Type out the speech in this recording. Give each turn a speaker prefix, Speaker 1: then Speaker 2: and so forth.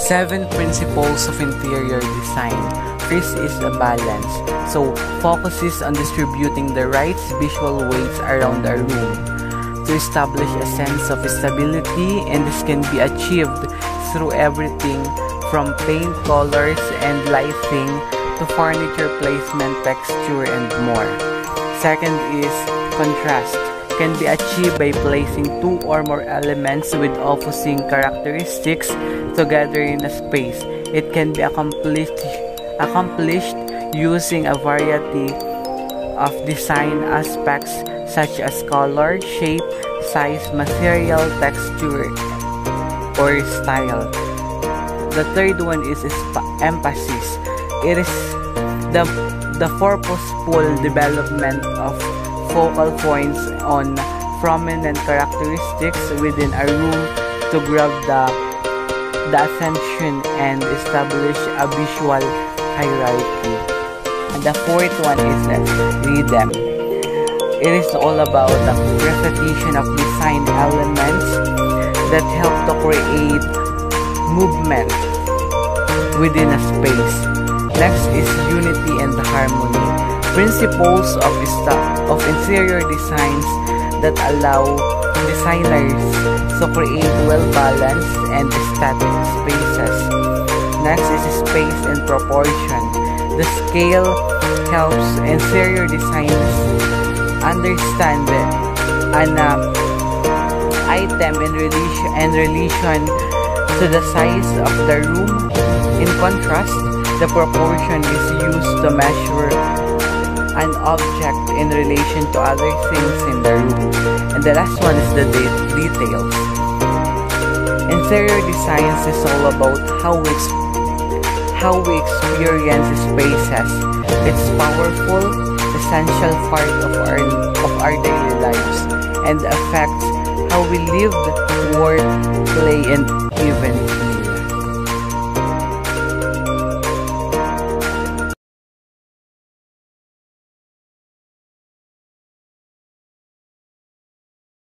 Speaker 1: 7 principles of interior design. First is a balance. So, focuses on distributing the right visual weights around a room to establish a sense of stability, and this can be achieved through everything from paint colors and lighting to furniture placement, texture, and more. Second is contrast. Can be achieved by placing 2 or more elements with opposing characteristics together in a space. It can be accomplished using a variety of design aspects such as color, shape, size, material, texture, or style. The third one is emphasis. It is the purposeful development of focal points on prominent characteristics within a room to grab the attention and establish a visual hierarchy. And the fourth one is rhythm. It is all about the repetition of design elements that help to create movement within a space. Next is unity and harmony. Principles of interior designs that allow designers to create well-balanced and aesthetic spaces. Next is space and proportion. The scale helps interior designers understand an item in relation to the size of the room. In contrast, the proportion is used to measure an object in relation to other things in the room. And the last one is the details. Interior designs is all about how we experience spaces. It's powerful, essential part of our daily lives and affects how we live, work, play, and